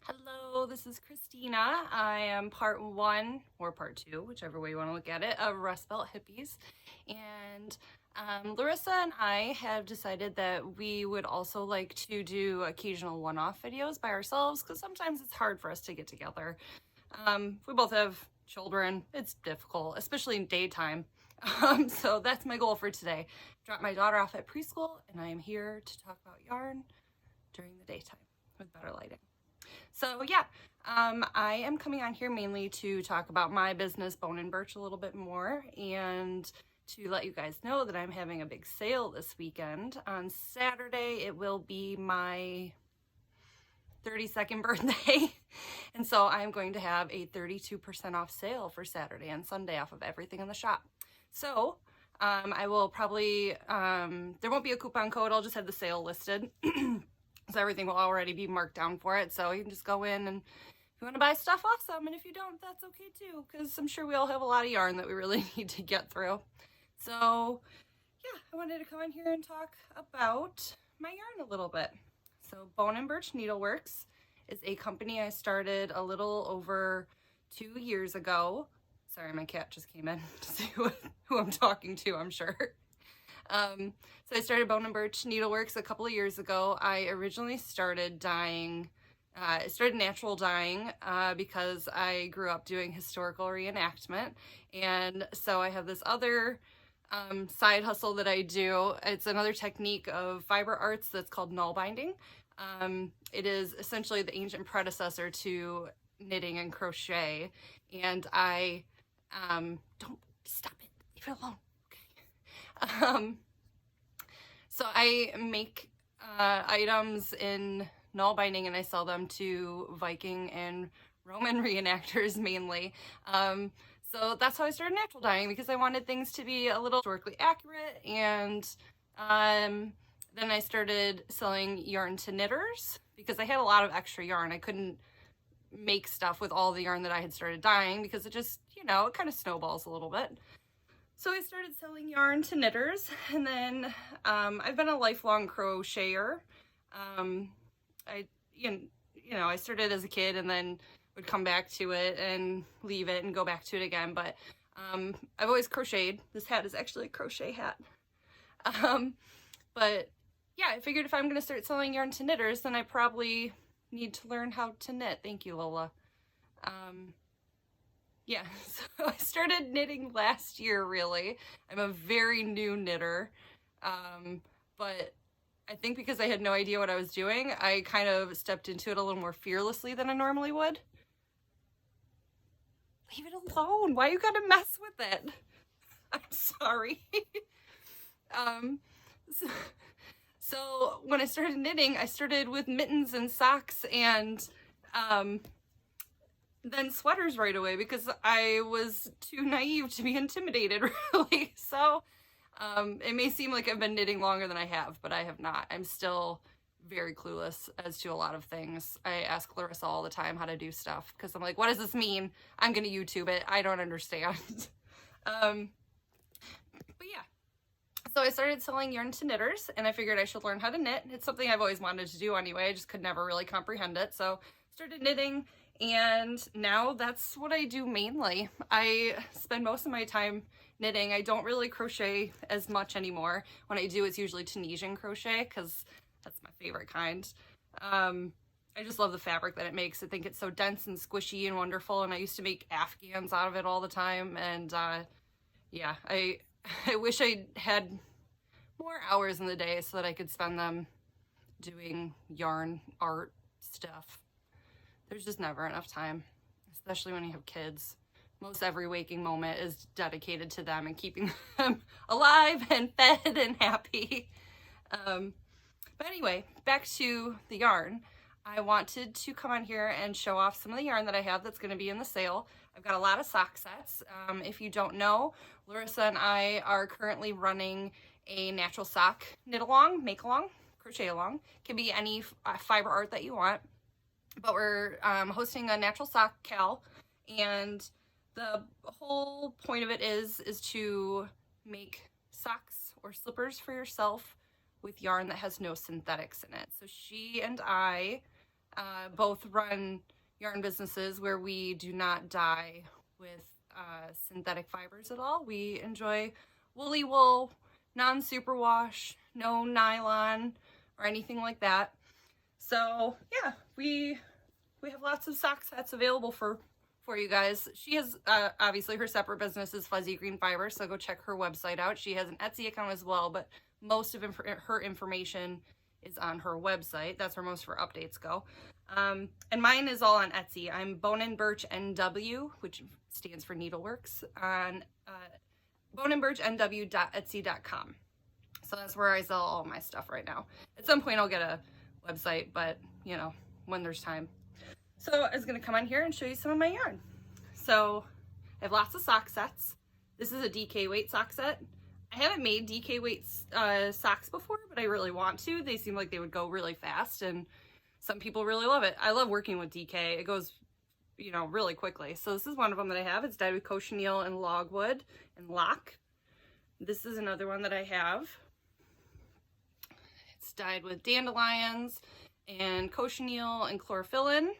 Hello, this is Christina. I am part one or part two, whichever way you want to look at it, of Rustbelt Hippies. And Larissa and I have decided that we would also like to do occasional one-off videos by ourselves because sometimes it's hard for us to get together. We both have children. It's difficult, especially in daytime. So that's my goal for today. Drop my daughter off at preschool and I am here to talk about yarn during the daytime with better lighting. So yeah, I am coming on here mainly to talk about my business, Bone and Birch, a little bit more, and to let you guys know that I'm having a big sale this weekend. On Saturday, it will be my 32nd birthday, and so I'm going to have a 32% off sale for Saturday and Sunday off of everything in the shop. So I will probably, there won't be a coupon code, I'll just have the sale listed. So everything will already be marked down for it. So you can just go in and if you want to buy stuff, awesome. And if you don't, that's okay too. Because I'm sure we all have a lot of yarn that we really need to get through. So yeah, I wanted to come in here and talk about my yarn a little bit. So Bone and Birch Needleworks is a company I started a little over 2 years ago. Sorry, my cat just came in to see who I'm talking to, I'm sure. So I started Bone and Birch Needleworks a couple of years ago. I originally started dyeing, natural dyeing because I grew up doing historical reenactment. And so I have this other side hustle that I do. It's another technique of fiber arts that's called null binding. It is essentially the ancient predecessor to knitting and crochet. And I, don't stop it, leave it alone. So I make items in null binding and I sell them to Viking and Roman reenactors mainly. So that's how I started natural dyeing, because I wanted things to be a little historically accurate. And then I started selling yarn to knitters because I had a lot of extra yarn. I couldn't make stuff with all the yarn that I had started dyeing because it just, it kind of snowballs a little bit. So I started selling yarn to knitters, and then I've been a lifelong crocheter. I started as a kid and then would come back to it and leave it and go back to it again. But I've always crocheted. This hat is actually a crochet hat. But yeah, I figured if I'm going to start selling yarn to knitters, then I probably need to learn how to knit. Thank you, Lola. Yeah, so I started knitting last year, really. I'm a very new knitter, but I think because I had no idea what I was doing, I kind of stepped into it a little more fearlessly than I normally would. Leave it alone. Why you gotta mess with it? I'm sorry. So when I started knitting, I started with mittens and socks and then sweaters right away because I was too naive to be intimidated, really. So it may seem like I've been knitting longer than I have, but I have not. I'm still very clueless as to a lot of things. I ask Larissa all the time how to do stuff because I'm like, what does this mean? I'm gonna YouTube it. I don't understand. But yeah. So I started selling yarn to knitters and I figured I should learn how to knit. It's something I've always wanted to do anyway. I just could never really comprehend it. So started knitting. And now that's what I do mainly. I spend most of my time knitting. I don't really crochet as much anymore. When I do, it's usually Tunisian crochet because that's my favorite kind. I just love the fabric that it makes. I think it's so dense and squishy and wonderful. And I used to make Afghans out of it all the time. And yeah, I wish I had more hours in the day so that I could spend them doing yarn art stuff. There's just never enough time, especially when you have kids. Most every waking moment is dedicated to them and keeping them alive and fed and happy. But anyway, back to the yarn. I wanted to come on here and show off some of the yarn that I have that's going to be in the sale. I've got a lot of sock sets. If you don't know, Larissa and I are currently running a natural sock knit along, make along, crochet along. It can be any fiber art that you want. But we're hosting a natural sock cal, and the whole point of it is to make socks or slippers for yourself with yarn that has no synthetics in it. So she and I both run yarn businesses where we do not dye with synthetic fibers at all. We enjoy woolly wool, non-superwash, no nylon or anything like that. So yeah, we have lots of sock sets available for you guys. She has obviously her separate business is Fuzzy Green Fiber, so go check her website out. She has an Etsy account as well, but most of her information is on her website. That's where most of her updates go. And mine is all on Etsy. I'm Birch NW, which stands for Needleworks, on boneandbirchnw.etsy.com. So that's where I sell all my stuff right now. At some point I'll get a website, but you know, when there's time. So I was going to come on here and show you some of my yarn. So I have lots of sock sets. This is a DK weight sock set. I haven't made DK weight socks before, but I really want to. They seem like they would go really fast, and some people really love it. I love working with DK. It goes, you know, really quickly. So this is one of them that I have. It's dyed with cochineal and logwood and lock. This is another one that I have. It's dyed with dandelions and cochineal and chlorophyllin.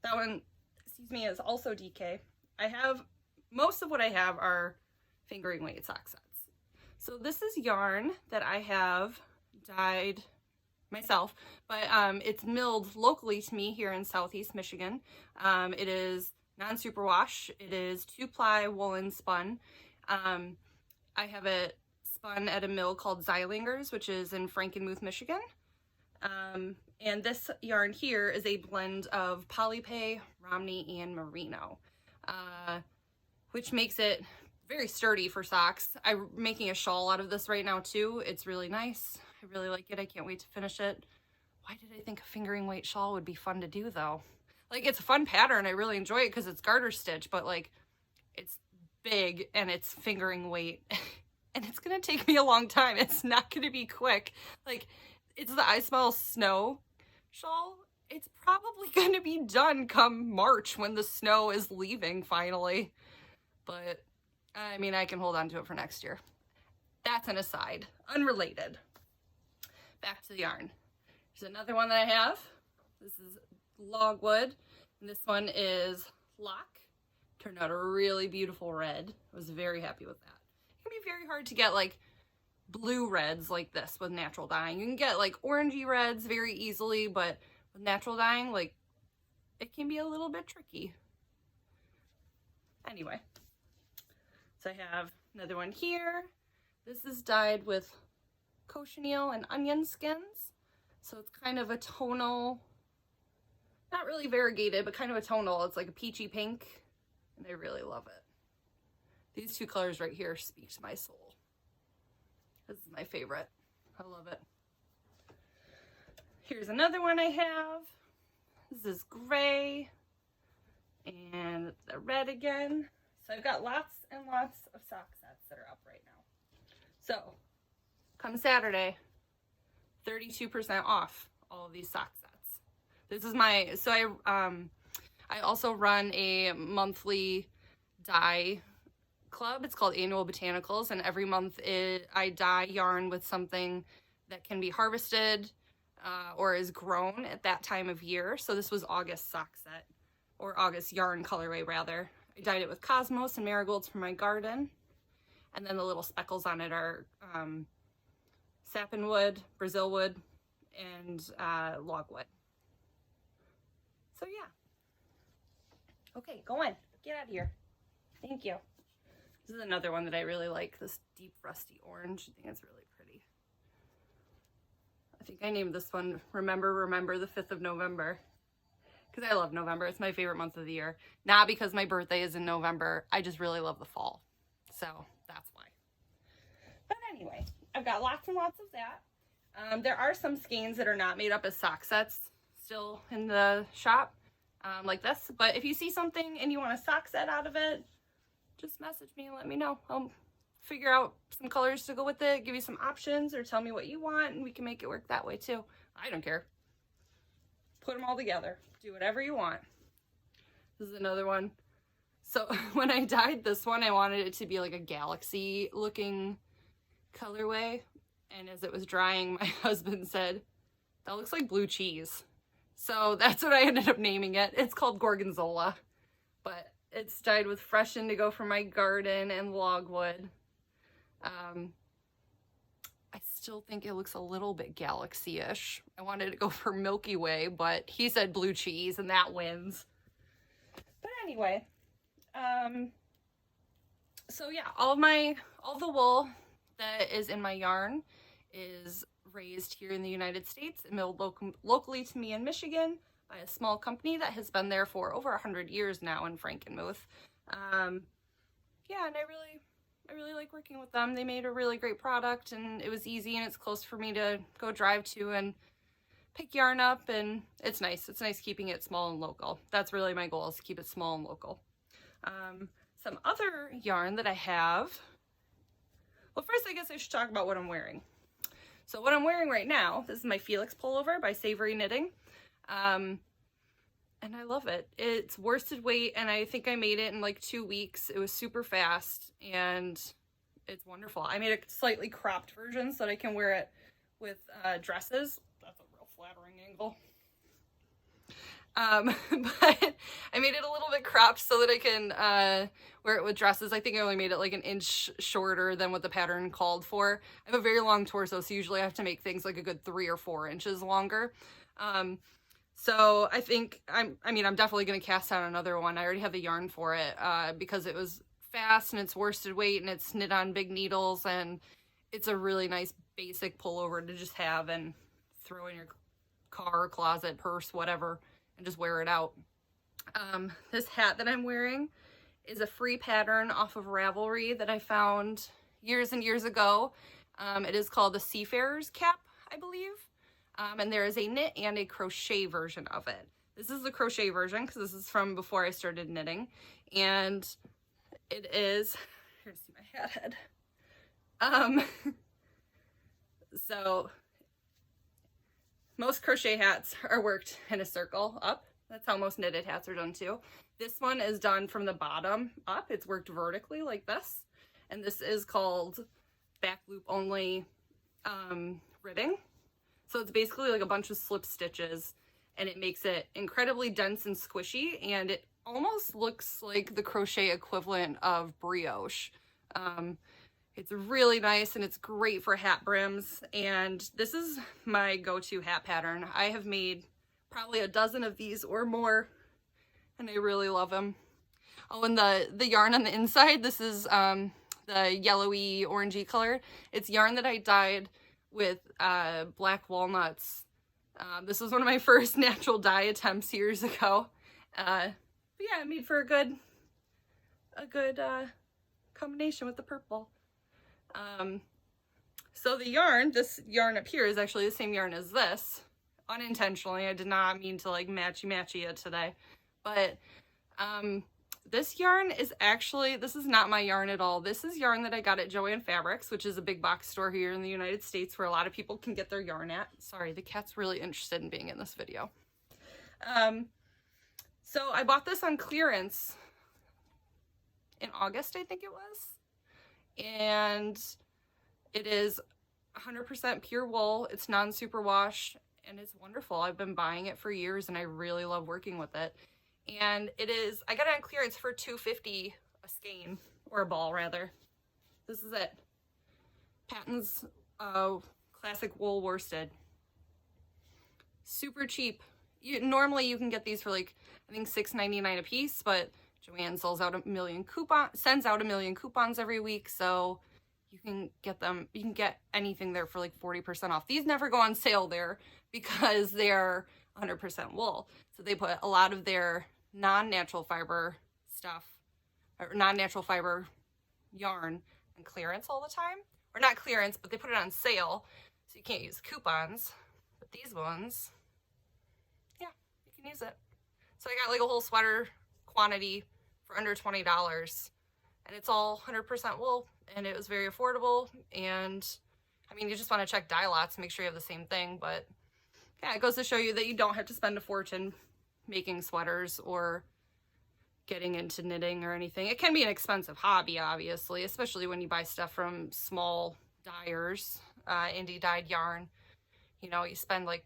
That one, excuse me, is also DK. I have, most of what I have are fingering weight sock sets. So this is yarn that I have dyed myself, but it's milled locally to me here in Southeast Michigan. It is non-superwash. It is 2-ply woolen spun. I have it spun at a mill called Zeilingers, which is in Frankenmuth, Michigan. And this yarn here is a blend of Polypay, Romney, and Merino, which makes it very sturdy for socks. I'm making a shawl out of this right now too. It's really nice. I really like it. I can't wait to finish it. Why did I think a fingering weight shawl would be fun to do though? Like, it's a fun pattern. I really enjoy it because it's garter stitch, but like, it's big and it's fingering weight and it's gonna take me a long time. It's not gonna be quick. Like, it's the I Smell Snow shawl. It's probably gonna be done come March when the snow is leaving finally. But I mean, I can hold on to it for next year. That's an aside, unrelated. Back to the yarn. There's another one that I have. This is Logwood, and this one is Lock. Turned out a really beautiful red. I was very happy with that. It can be very hard to get like blue reds like this with natural dyeing. You can get like orangey reds very easily, but with natural dyeing, like, it can be a little bit tricky. Anyway, so I have another one here. This is dyed with cochineal and onion skins. So it's kind of a tonal, not really variegated, but kind of a tonal. It's like a peachy pink, and I really love it. These two colors right here speak to my soul. This is my favorite. I love it. Here's another one I have. This is gray and the red again. So I've got lots and lots of sock sets that are up right now. So come Saturday, 32% off all of these sock sets. This is my, so I also run a monthly dye club. It's called Annual Botanicals, and every month I dye yarn with something that can be harvested or is grown at that time of year. So this was August sock set, or August yarn colorway rather. I dyed it with cosmos and marigolds from my garden, and then the little speckles on it are sappanwood, Brazilwood, and logwood. So yeah. Okay, go on. Get out of here. Thank you. This is another one that I really like, this deep rusty orange. I think it's really pretty. I think I named this one Remember the 5th of November. Because I love November. It's my favorite month of the year. Not because my birthday is in November. I just really love the fall. So that's why. But anyway, I've got lots and lots of that. There are some skeins that are not made up as sock sets still in the shop, like this. But if you see something and you want a sock set out of it, just message me and let me know. I'll figure out some colors to go with it, give you some options, or tell me what you want, and we can make it work that way too. I don't care. Put them all together. Do whatever you want. This is another one. So when I dyed this one, I wanted it to be like a galaxy looking colorway. And as it was drying, my husband said, that looks like blue cheese. So that's what I ended up naming it. It's called Gorgonzola, but it's dyed with fresh indigo from my garden and logwood. I still think it looks a little bit galaxy-ish. I wanted to go for Milky Way, but he said blue cheese and that wins. But anyway, so yeah, all the wool that is in my yarn is raised here in the United States and milled locally to me in Michigan by a small company that has been there for over 100 years now in Frankenmuth. Yeah, and I really like working with them. They made a really great product, and it was easy, and it's close for me to go drive to and pick yarn up, and it's nice. It's nice keeping it small and local. That's really my goal, is to keep it small and local. Some other yarn that I have. Well, first I guess I should talk about what I'm wearing. So what I'm wearing right now, this is my Felix Pullover by Savory Knitting. And I love it. It's worsted weight, and I think I made it in like 2 weeks. It was super fast, and it's wonderful. I made a slightly cropped version so that I can wear it with dresses. That's a real flattering angle. But I made it a little bit cropped so that I can wear it with dresses. I think I only made it like an inch shorter than what the pattern called for. I have a very long torso, so usually I have to make things like a good 3 or 4 inches longer. So I think I'm definitely going to cast out another one. I already have the yarn for it, because it was fast and it's worsted weight and it's knit on big needles, and it's a really nice basic pullover to just have and throw in your car, closet, purse, whatever, and just wear it out. This hat that I'm wearing is a free pattern off of Ravelry that I found years and years ago. It is called the Seafarers Cap, I believe. And there is a knit and a crochet version of it. This is the crochet version because this is from before I started knitting. And it is, here's my hat head. So most crochet hats are worked in a circle up. That's how most knitted hats are done too. This one is done from the bottom up. It's worked vertically like this. And this is called back loop only ribbing. So it's basically like a bunch of slip stitches, and it makes it incredibly dense and squishy, and it almost looks like the crochet equivalent of brioche. It's really nice, and it's great for hat brims, and this is my go-to hat pattern. I have made probably a dozen of these or more, and I really love them. Oh, and the yarn on the inside, this is the yellowy orangey color. It's yarn that I dyed with black walnuts. This was one of my first natural dye attempts years ago. But yeah, it made for a good combination with the purple. So the yarn, this yarn up here is actually the same yarn as this. Unintentionally, I did not mean to like matchy-matchy it today. But this yarn is actually, this is not my yarn at all. This is yarn that I got at Joann Fabrics, which is a big box store here in the United States where a lot of people can get their yarn at. Sorry, the cat's really interested in being in this video. So I bought this on clearance in August, I think it was. And it is 100% pure wool. It's non-superwash, and it's wonderful. I've been buying it for years, and I really love working with it. And it is, I got it on clearance for $2.50 a skein, or a ball rather. This is it. Patton's classic wool worsted. Super cheap. Normally you can get these for like, I think $6.99 a piece, but Joann sends out a million coupons every week, so you can get them, you can get anything there for like 40% off. These never go on sale there because they're 100% wool. So they put a lot of their non-natural fiber stuff, or non-natural fiber yarn on clearance all the time. Or not clearance, but they put it on sale, so you can't use coupons. But these ones, yeah, you can use it. So I got like a whole sweater quantity for under $20, and it's all 100% wool, and it was very affordable. And I mean, you just want to check dye lots, make sure you have the same thing, but yeah, it goes to show you that you don't have to spend a fortune making sweaters or getting into knitting or anything. It can be an expensive hobby, obviously, especially when you buy stuff from small dyers, indie dyed yarn. You know, you spend like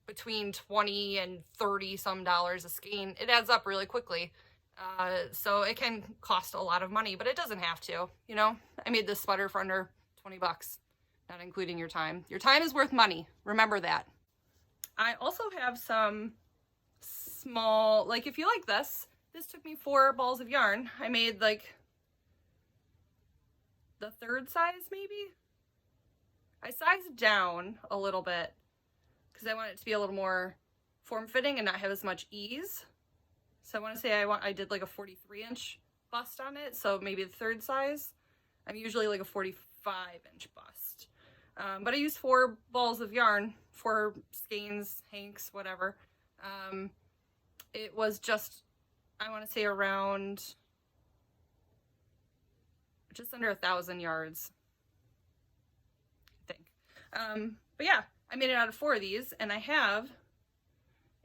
between 20 and 30 some dollars a skein. It adds up really quickly. So it can cost a lot of money, but it doesn't have to, you know. I made this sweater for under 20 bucks, not including your time. Your time is worth money. Remember that. I also have some small, like if you like this took me 4 balls of yarn. I made like the 3rd size maybe. I sized down a little bit because I want it to be a little more form-fitting and not have as much ease. So I want to say I did like a 43-inch bust on it, so maybe the 3rd size. I'm usually like a 45-inch bust. But I used 4 balls of yarn, 4 skeins, hanks, whatever. It was just, I want to say around just under 1,000 yards, I think. But yeah, I made it out of 4 of these, and I have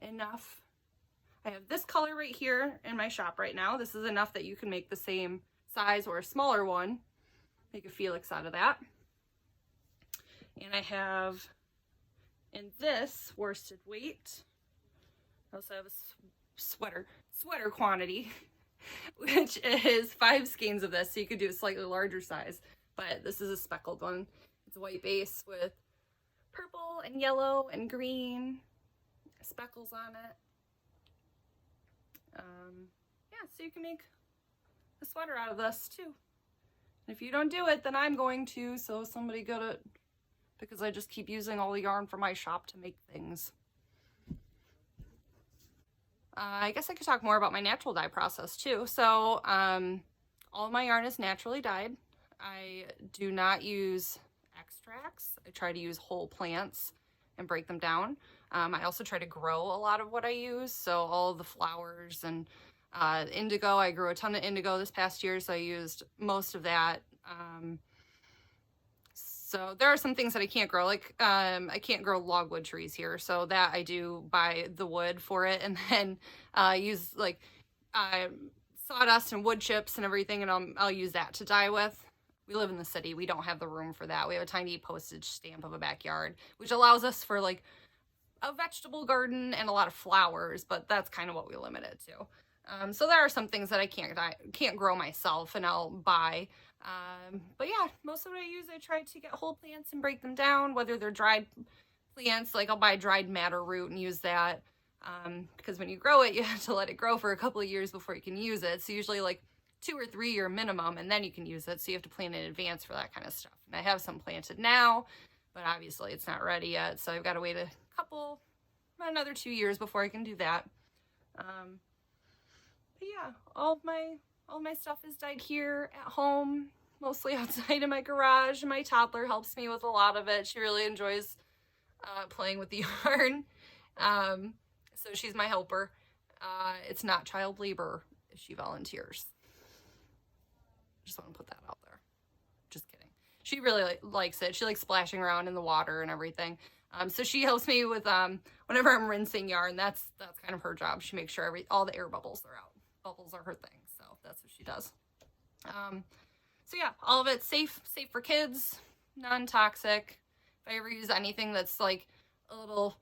enough. I have this color right here in my shop right now. This is enough that you can make the same size or a smaller one. Make a Felix out of that. And I have in this worsted weight. I also have a sweater quantity, which is 5 skeins of this. So you could do a slightly larger size, but this is a speckled one. It's a white base with purple and yellow and green speckles on it. Yeah, so you can make a sweater out of this too. And if you don't do it, then I'm going to, so somebody get it, because I just keep using all the yarn from my shop to make things. I guess I could talk more about my natural dye process too. So all of my yarn is naturally dyed. I do not use extracts. I try to use whole plants and break them down. I also try to grow a lot of what I use. So all of the flowers and indigo, I grew a ton of indigo this past year, so I used most of that. So there are some things that I can't grow, like I can't grow logwood trees here, so that I do buy the wood for it, and then use like sawdust and wood chips and everything, and I'll use that to dye with. We live in the city. We don't have the room for that. We have a tiny postage stamp of a backyard, which allows us for like a vegetable garden and a lot of flowers, but that's kind of what we limit it to. So there are some things that I can't grow myself, and I'll buy. But yeah, most of what I use, I try to get whole plants and break them down, whether they're dried plants, like I'll buy dried madder root and use that. Because when you grow it, you have to let it grow for a couple of years before you can use it. So usually like 2 or 3 year minimum, and then you can use it. So you have to plant in advance for that kind of stuff. And I have some planted now, but obviously it's not ready yet. So I've got to wait another 2 years before I can do that. But yeah, all my stuff is dyed here at home, mostly outside in my garage. My toddler helps me with a lot of it. She really enjoys playing with the yarn. So she's my helper. It's not child labor if she volunteers. Just want to put that out there. Just kidding. She really likes it. She likes splashing around in the water and everything. So she helps me with whenever I'm rinsing yarn. That's kind of her job. She makes sure all the air bubbles are out. Bubbles are her thing, so that's what she does. So yeah, all of it's safe for kids, non-toxic. If I ever use anything that's like a little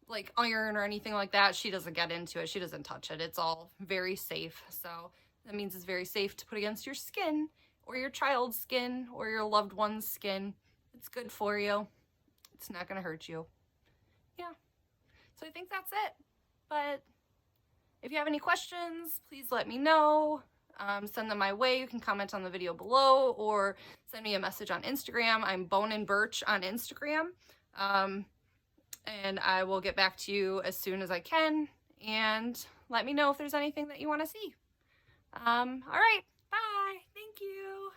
like iron or anything like that, she doesn't get into it. She doesn't touch it. It's all very safe. So that means it's very safe to put against your skin or your child's skin or your loved one's skin. It's good for you. It's not going to hurt you. Yeah. So I think that's it. But if you have any questions, please let me know. Send them my way. You can comment on the video below or send me a message on Instagram. I'm Birch on Instagram. And I will get back to you as soon as I can. And let me know if there's anything that you want to see. All right. Bye. Thank you.